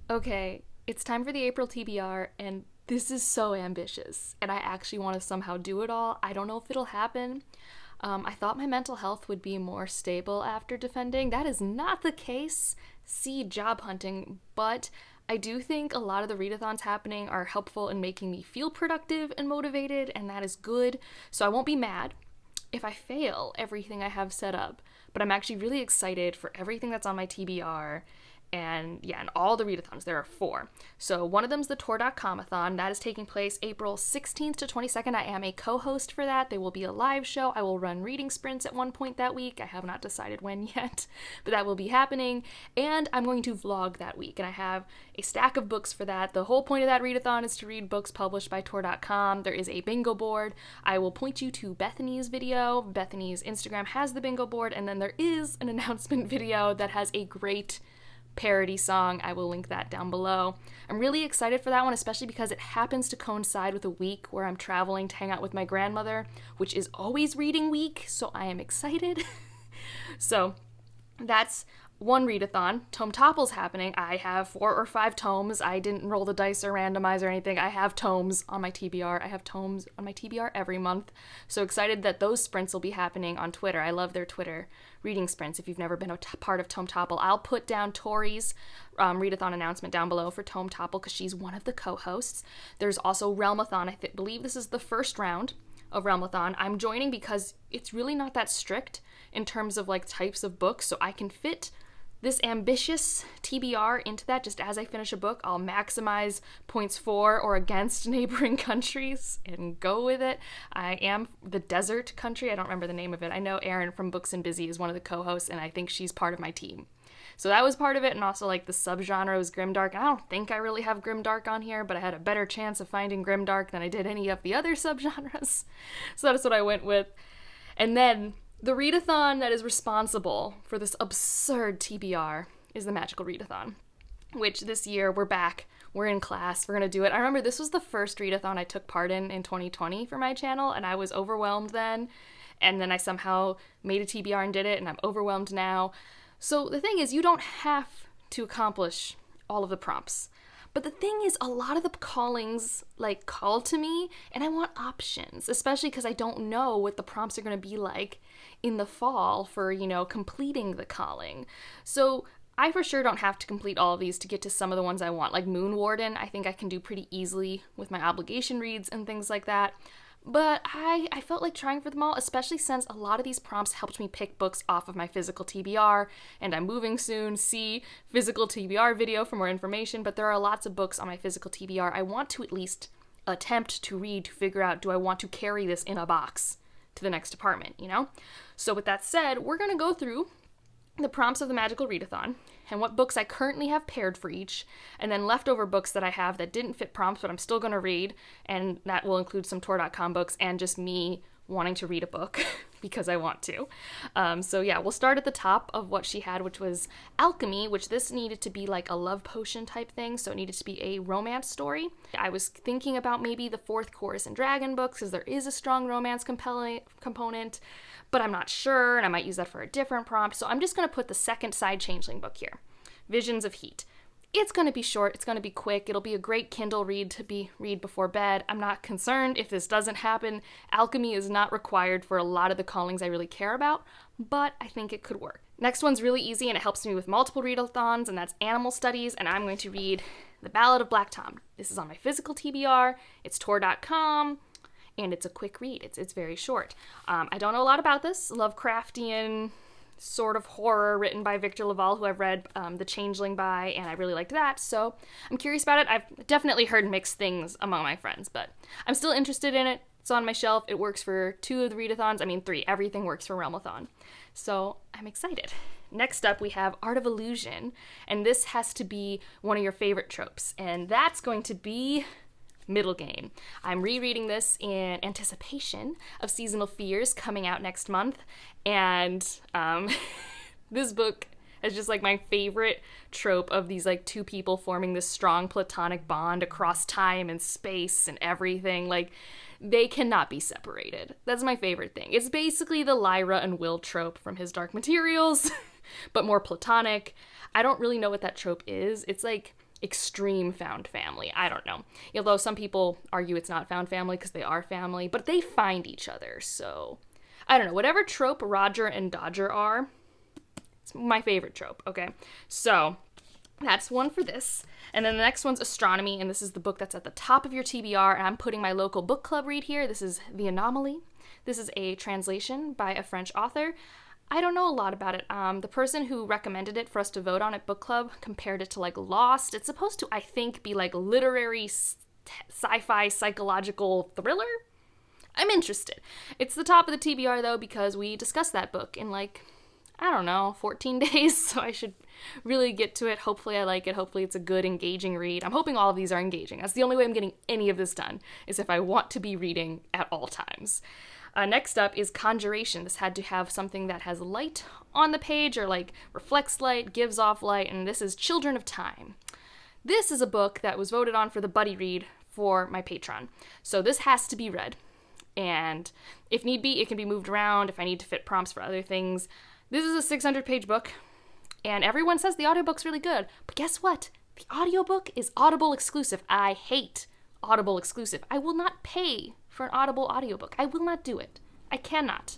Okay, it's time for the April TBR, and this is so ambitious, and I actually want to somehow do it all. I don't know if it'll happen. I thought my mental health would be more stable after defending. That is not the case. See job hunting, but I do think a lot of the readathons happening are helpful in making me feel productive and motivated, and that is good. So I won't be mad if I fail everything I have set up, but I'm actually really excited for everything that's on my TBR. And yeah, and all the readathons, there are 4. So one of them's the Tor.com-a-thon. That is taking place April 16th to 22nd. I am a co-host for that. They will be a live show. I will run reading sprints at one point that week. I have not decided when yet, but that will be happening. And I'm going to vlog that week, and I have a stack of books for that. The whole point of that readathon is to read books published by Tor.com. There is a bingo board. I will point you to Bethany's video. Bethany's Instagram has the bingo board, and then there is an announcement video that has a great parody song. I will link that down below. I'm really excited for that one, especially because it happens to coincide with a week where I'm traveling to hang out with my grandmother, which is always reading week, so I am excited. So that's one readathon. Tome Topple's happening. I have 4 or 5 tomes. I didn't roll the dice or randomize or anything. I have tomes on my TBR. I have tomes on my TBR every month. So excited that those sprints will be happening on Twitter. I love their Twitter reading sprints. If you've never been a part of Tome Topple, I'll put down Tori's readathon announcement down below for Tome Topple because she's one of the co-hosts. There's also Realmathon. I believe this is the first round of Realmathon. I'm joining because it's really not that strict in terms of like types of books, so I can fit this ambitious TBR into that. Just as I finish a book, I'll maximize points for or against neighboring countries and go with it. I am the desert country. I don't remember the name of it. I know Erin from Books and Busy is one of the co-hosts, and I think she's part of my team. So that was part of it, and also like the subgenre was grimdark. I don't think I really have grimdark on here, but I had a better chance of finding grimdark than I did any of the other subgenres. So that's what I went with. And then the readathon that is responsible for this absurd TBR is the Magical Readathon, which this year we're back. We're in class. We're going to do it. I remember this was the first readathon I took part in 2020 for my channel, and I was overwhelmed then. And then I somehow made a TBR and did it, and I'm overwhelmed now. So the thing is, you don't have to accomplish all of the prompts. But the thing is, a lot of the callings, like, call to me, and I want options, especially because I don't know what the prompts are going to be like in the fall for, completing the calling. So I for sure don't have to complete all of these to get to some of the ones I want. Like Moon Warden, I think I can do pretty easily with my obligation reads and things like that. But I felt like trying for them all, especially since a lot of these prompts helped me pick books off of my physical TBR, and I'm moving soon. See physical TBR video for more information, but there are lots of books on my physical TBR I want to at least attempt to read to figure out, do I want to carry this in a box to the next apartment, So with that said, we're going to go through the prompts of the Magical Readathon and what books I currently have paired for each, and then leftover books that I have that didn't fit prompts but I'm still going to read, and that will include some Tor.com books and just me wanting to read a book because I want to. So yeah, we'll start at the top of what she had, which was Alchemy, which this needed to be like a love potion type thing, so it needed to be a romance story. I was thinking about maybe the 4th Chorus and Dragon books because there is a strong romance component, but I'm not sure, and I might use that for a different prompt, so I'm just going to put the second side changeling book here, Visions of Heat. It's going to be short, it's going to be quick, it'll be a great Kindle read to read before bed. I'm not concerned if this doesn't happen. Alchemy is not required for a lot of the callings I really care about, but I think it could work. Next one's really easy and it helps me with multiple readathons, and that's Animal Studies, and I'm going to read The Ballad of Black Tom. This is on my physical TBR, it's Tor.com, and it's a quick read. It's very short. I don't know a lot about this. Lovecraftian sort of horror written by Victor Laval, who I've read The Changeling by, and I really liked that, so I'm curious about it. I've definitely heard mixed things among my friends, but I'm still interested in it. It's on my shelf. It works for 2 of the readathons. 3. Everything works for Realmathon. So I'm excited. Next up, we have Art of Illusion, and this has to be one of your favorite tropes, and that's going to be Middle Game. I'm rereading this in anticipation of Seasonal Fears coming out next month, and this book is just like my favorite trope of these like 2 people forming this strong platonic bond across time and space and everything. Like, they cannot be separated. That's my favorite thing. It's basically the Lyra and Will trope from his Dark Materials, but more platonic. I don't really know what that trope is. It's like extreme found family. I don't know. Although some people argue it's not found family because they are family, but they find each other. So I don't know. Whatever trope Roger and Dodger are, it's my favorite trope. Okay. So that's one for this. And then the next one's astronomy. And this is the book that's at the top of your TBR. And I'm putting my local book club read here. This is The Anomaly. This is a translation by a French author. I don't know a lot about it. The person who recommended it for us to vote on at book club compared it to like Lost. It's supposed to, I think, be like literary sci-fi psychological thriller. I'm interested. It's the top of the TBR though because we discussed that book in like, I don't know, 14 days. So I should really get to it. Hopefully I like it. Hopefully it's a good, engaging read. I'm hoping all of these are engaging. That's the only way I'm getting any of this done, is if I want to be reading at all times. Next up is Conjuration. This had to have something that has light on the page, or like reflects light, gives off light, and this is Children of Time. This is a book that was voted on for the buddy read for my Patreon. So this has to be read. And if need be, it can be moved around if I need to fit prompts for other things. This is a 600-page book, and everyone says the audiobook's really good. But guess what? The audiobook is Audible exclusive. I hate Audible exclusive. I will not pay for an Audible audiobook. I will not do it. I cannot.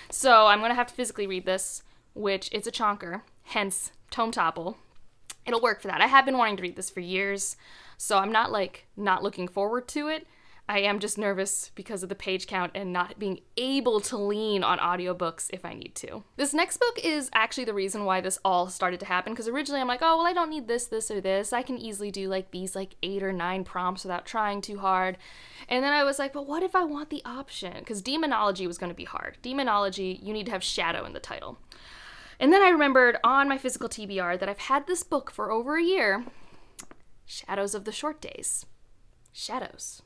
So I'm going to have to physically read this, which is a chonker, hence Tome Topple. It'll work for that. I have been wanting to read this for years, so I'm not looking forward to it. I am just nervous because of the page count and not being able to lean on audiobooks if I need to. This next book is actually the reason why this all started to happen, because originally I'm like, oh, well, I don't need this, or this. I can easily do like these like 8 or 9 prompts without trying too hard. And then I was like, but what if I want the option? Because Demonology was going to be hard. Demonology, you need to have shadow in the title. And then I remembered on my physical TBR that I've had this book for over a year, Shadows of the Short Days. Shadows.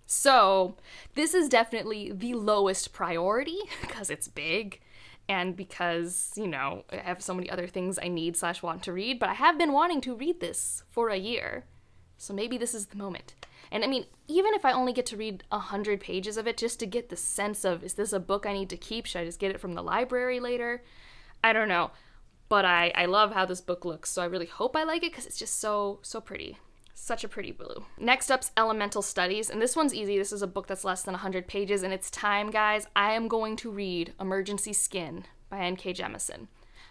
So this is definitely the lowest priority because it's big and because, you know, I have so many other things I need / want to read, but I have been wanting to read this for a year. So maybe this is the moment. And I mean, even if I only get to read 100 pages of it just to get the sense of, is this a book I need to keep? Should I just get it from the library later? I don't know. But I love how this book looks, so I really hope I like it because it's just so pretty. Such a pretty blue. Next up's Elemental Studies, and this one's easy. This is a book that's less than 100 pages, and it's time, guys. I am going to read Emergency Skin by N.K. Jemisin.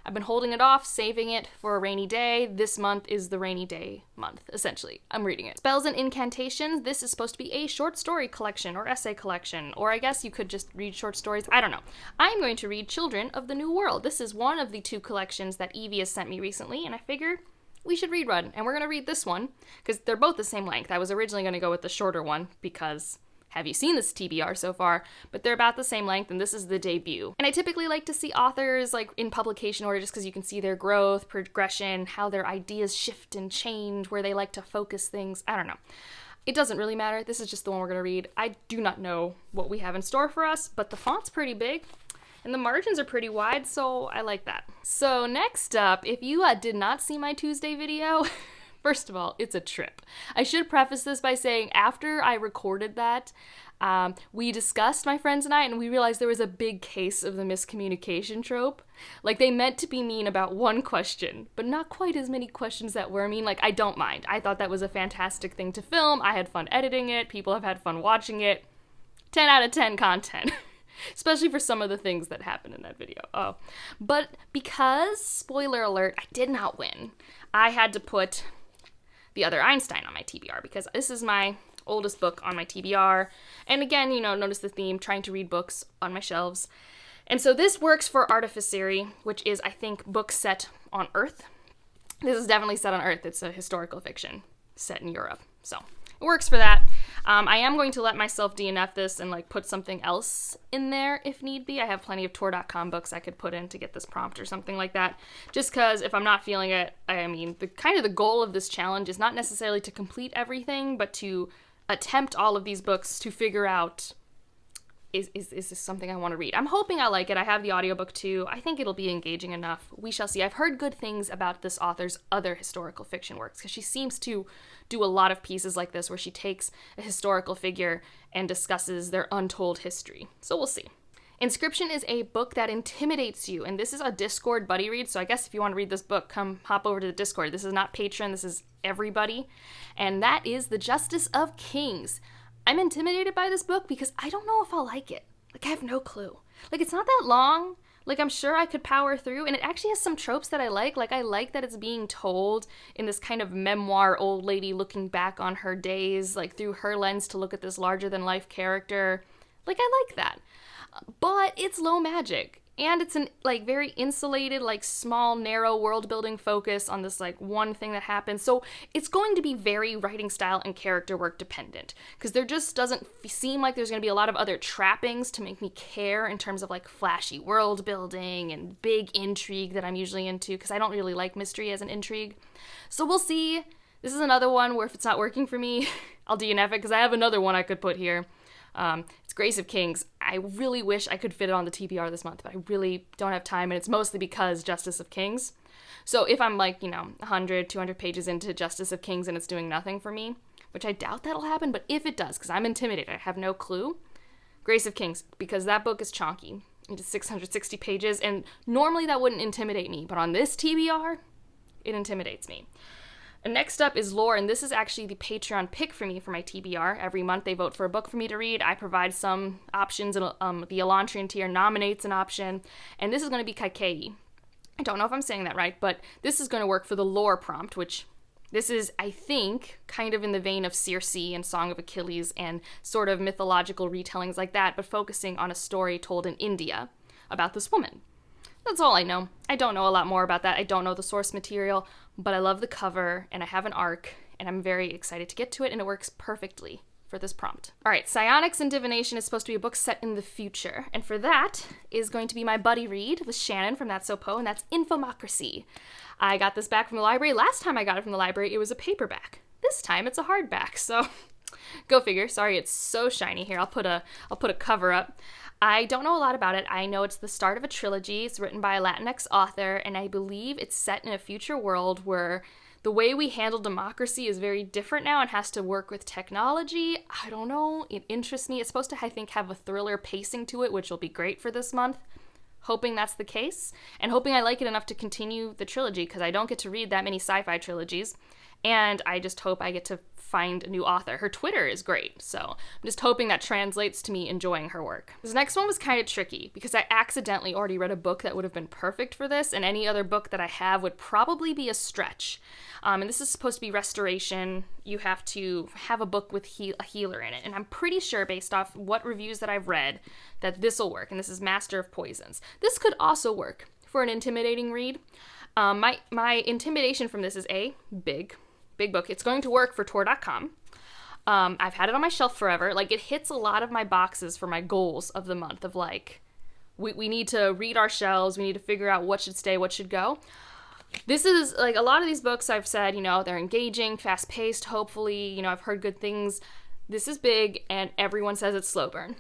I've been holding it off, saving it for a rainy day. This month is the rainy day month, essentially. I'm reading it. Spells and Incantations. This is supposed to be a short story collection or essay collection, or I guess you could just read short stories. I don't know. I'm going to read Children of the New World. This is one of the 2 collections that Evie has sent me recently, and I figure we should read one, and we're going to read this one, because they're both the same length. I was originally going to go with the shorter one, because have you seen this TBR so far? But they're about the same length, and this is the debut. And I typically like to see authors like in publication order just because you can see their growth, progression, how their ideas shift and change, where they like to focus things. I don't know. It doesn't really matter. This is just the one we're going to read. I do not know what we have in store for us, but the font's pretty big. And the margins are pretty wide, so I like that. So next up, if you did not see my Tuesday video, first of all, it's a trip. I should preface this by saying after I recorded that, we discussed, my friends and I, and we realized there was a big case of the miscommunication trope. Like, they meant to be mean about one question, but not quite as many questions that were mean. Like, I don't mind. I thought that was a fantastic thing to film. I had fun editing it. People have had fun watching it. 10 out of 10 content. Especially for some of the things that happened in that video. Oh. But because, spoiler alert, I did not win, I had to put The Other Einstein on my TBR because this is my oldest book on my TBR. And again, you know, notice the theme, trying to read books on my shelves. And so this works for Artificiary, which is, I think, books set on Earth. This is definitely set on Earth. It's a historical fiction set in Europe. So it works for that. I am going to let myself DNF this and like put something else in there if need be. I have plenty of Tor.com books I could put in to get this prompt or something like that. Just because if I'm not feeling it, I mean, the goal of this challenge is not necessarily to complete everything, but to attempt all of these books to figure out, is this something I want to read? I'm hoping I like it. I have the audiobook too. I think it'll be engaging enough. We shall see. I've heard good things about this author's other historical fiction works because she seems to do a lot of pieces like this where she takes a historical figure and discusses their untold history. So we'll see. Inscription is a book that intimidates you, and this is a Discord buddy read, so I guess if you want to read this book, come hop over to the Discord. This is not Patreon, this is everybody, and that is The Justice of Kings. I'm intimidated by this book because I don't know if I'll like it. Like, I have no clue. Like, it's not that long. Like, I'm sure I could power through, and it actually has some tropes that I like. Like, I like that it's being told in this kind of memoir, old lady looking back on her days, like, through her lens to look at this larger-than-life character. Like, I like that. But it's low magic, and it's an, like, very insulated, like, small, narrow world-building focus on this, like, one thing that happens. So it's going to be very writing style and character work dependent, because there just doesn't seem like there's going to be a lot of other trappings to make me care in terms of, like, flashy world building and big intrigue that I'm usually into, because I don't really like mystery as an intrigue. So we'll see. This is another one where if it's not working for me, I'll DNF it, because I have another one I could put here. It's Grace of Kings. I really wish I could fit it on the TBR this month, but I really don't have time, and it's mostly because Justice of Kings. So if I'm like, 100, 200 pages into Justice of Kings and it's doing nothing for me, which I doubt that'll happen, but if it does, because I'm intimidated, I have no clue, Grace of Kings, because that book is chonky. It's 660 pages, and normally that wouldn't intimidate me, but on this TBR, it intimidates me. And next up is Lore, and this is actually the Patreon pick for me for my TBR. Every month they vote for a book for me to read. I provide some options, and the Elantrian tier nominates an option, and this is going to be Kaikei. I don't know if I'm saying that right, but this is going to work for the Lore prompt, which this is, I think, kind of in the vein of Circe and Song of Achilles and sort of mythological retellings like that, but focusing on a story told in India about this woman. That's all I know. I don't know a lot more about that. I don't know the source material, but I love the cover, and I have an arc, and I'm very excited to get to it, and it works perfectly for this prompt. All right, Psionics Divination is supposed to be a book set in the future, and for that is going to be my buddy read with Shannon from That's So Poe, and that's Infomocracy. I got this back from the library. Last time I got it from the library, it was a paperback. This time it's a hardback, so go figure. Sorry, it's so shiny here. I'll put a cover up. I don't know a lot about it. I know it's the start of a trilogy. It's written by a Latinx author, and I believe it's set in a future world where the way we handle democracy is very different now and has to work with technology. I don't know. It interests me. It's supposed to, I think, have a thriller pacing to it, which will be great for this month. Hoping that's the case, and hoping I like it enough to continue the trilogy, because I don't get to read that many sci-fi trilogies, and I just hope I get to find a new author. Her Twitter is great, so I'm just hoping that translates to me enjoying her work. This next one was kind of tricky, because I accidentally already read a book that would have been perfect for this, and any other book that I have would probably be a stretch. And this is supposed to be restoration. You have to have a book with a healer in it, and I'm pretty sure, based off what reviews that I've read, that this will work, and this is Master of Poisons. This could also work for an intimidating read. My intimidation from this is big book. It's going to work for Tor.com. I've had it on my shelf forever. Like, it hits a lot of my boxes for my goals of the month of, like, we need to read our shelves, we need to figure out what should stay, what should go. This is, like, a lot of these books I've said, they're engaging, fast-paced, hopefully, I've heard good things. This is big, and everyone says it's slow burn.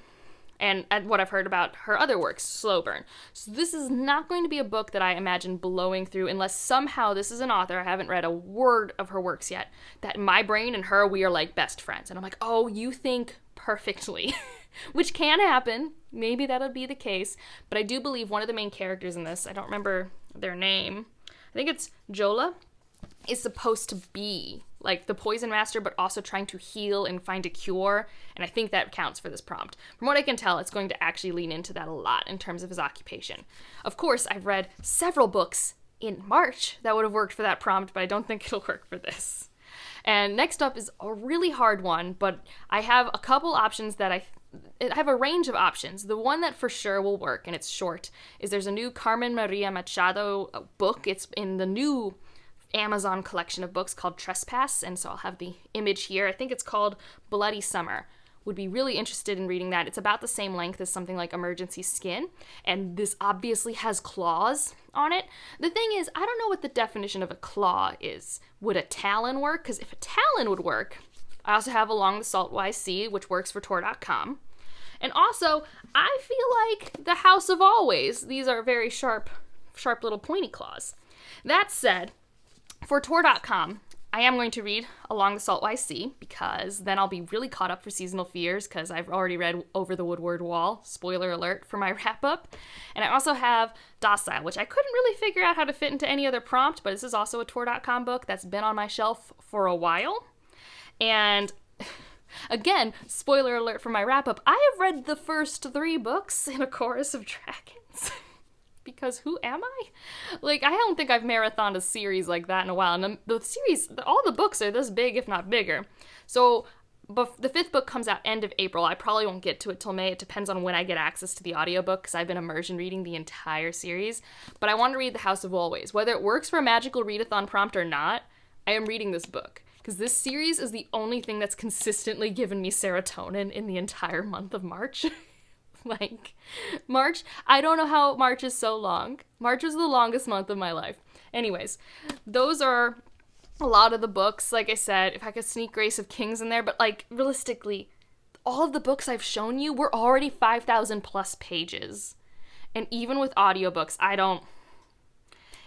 And what I've heard about her other works, slow burn. So this is not going to be a book that I imagine blowing through unless somehow this is an author, I haven't read a word of her works yet, that my brain and her, we are like best friends. And I'm like, oh, you think perfectly, which can happen. Maybe that'll be the case. But I do believe one of the main characters in this, I don't remember their name, I think it's Jola, is supposed to be like the poison master, but also trying to heal and find a cure, and I think that counts for this prompt. From what I can tell, it's going to actually lean into that a lot in terms of his occupation. Of course, I've read several books in March that would have worked for that prompt, but I don't think it'll work for this. And next up is a really hard one, but I have a couple options that I have a range of options. The one that for sure will work, and it's short, is there's a new Carmen Maria Machado book. It's in the new Amazon collection of books called Trespass, and so I'll have the image here. I think it's called Bloody Summer. Would be really interested in reading that. It's about the same length as something like Emergency Skin, and this obviously has claws on it. The thing is, I don't know what the definition of a claw is. Would a talon work? Because if a talon would work, I also have Along the Saltwise Sea, which works for Tor.com. And also, I feel like the House of Always. These are very sharp little pointy claws. That said, for Tor.com, I am going to read Along the Saltwise Sea, because then I'll be really caught up for Seasonal Fears, because I've already read Over the Woodward Wall, spoiler alert, for my wrap-up. And I also have Docile, which I couldn't really figure out how to fit into any other prompt, but this is also a Tor.com book that's been on my shelf for a while. And again, spoiler alert for my wrap-up, I have read the first 3 books in A Chorus of Dragons. Because who am I? Like, I don't think I've marathoned a series like that in a while. And the series, all the books are this big, if not bigger. So, but the 5th book comes out end of April. I probably won't get to it till May. It depends on when I get access to the audiobook, because I've been immersion reading the entire series. But I want to read The House of Always. Whether it works for a magical readathon prompt or not, I am reading this book. Because this series is the only thing that's consistently given me serotonin in the entire month of March. Like, March, I don't know how March is so long. March is the longest month of my life. Anyways, those are a lot of the books. Like I said, if I could sneak Grace of Kings in there, but like, realistically, all of the books I've shown you were already 5,000 plus pages. And even with audiobooks,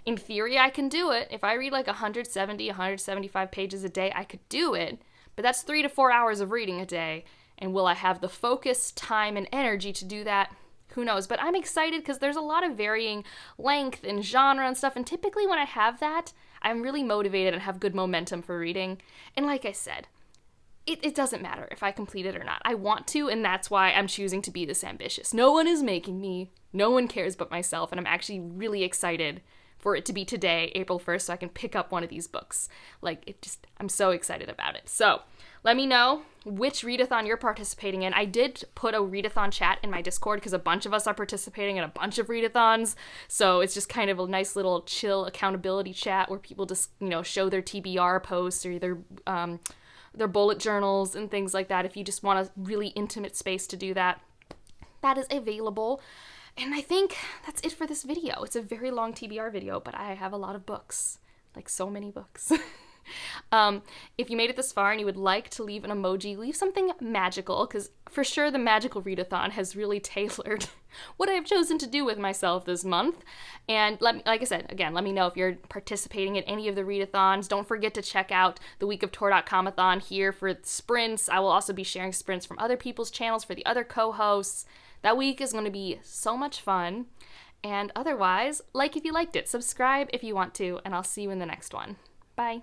in theory, I can do it. If I read like 175 pages a day, I could do it. But that's 3 to 4 hours of reading a day. And will I have the focus, time, and energy to do that? Who knows? But I'm excited because there's a lot of varying length and genre and stuff. And typically when I have that, I'm really motivated and have good momentum for reading. And like I said, it doesn't matter if I complete it or not. I want to, and that's why I'm choosing to be this ambitious. No one is making me. No one cares but myself. And I'm actually really excited for it to be today, April 1st, so I can pick up one of these books. I'm so excited about it. So, let me know which readathon you're participating in. I did put a readathon chat in my Discord because a bunch of us are participating in a bunch of readathons. So it's just kind of a nice little chill accountability chat where people just, show their TBR posts or their bullet journals and things like that. If you just want a really intimate space to do that, that is available. And I think that's it for this video. It's a very long TBR video, but I have a lot of books, like so many books. If you made it this far and you would like to leave an emoji, leave something magical, because for sure the magical readathon has really tailored what I've chosen to do with myself this month. And like I said, again, let me know if you're participating in any of the readathons. Don't forget to check out the Week of Tor.com-a-thon here for sprints. I will also be sharing sprints from other people's channels for the other co-hosts. That week is going to be so much fun. And otherwise, like if you liked it, subscribe if you want to, and I'll see you in the next one. Bye.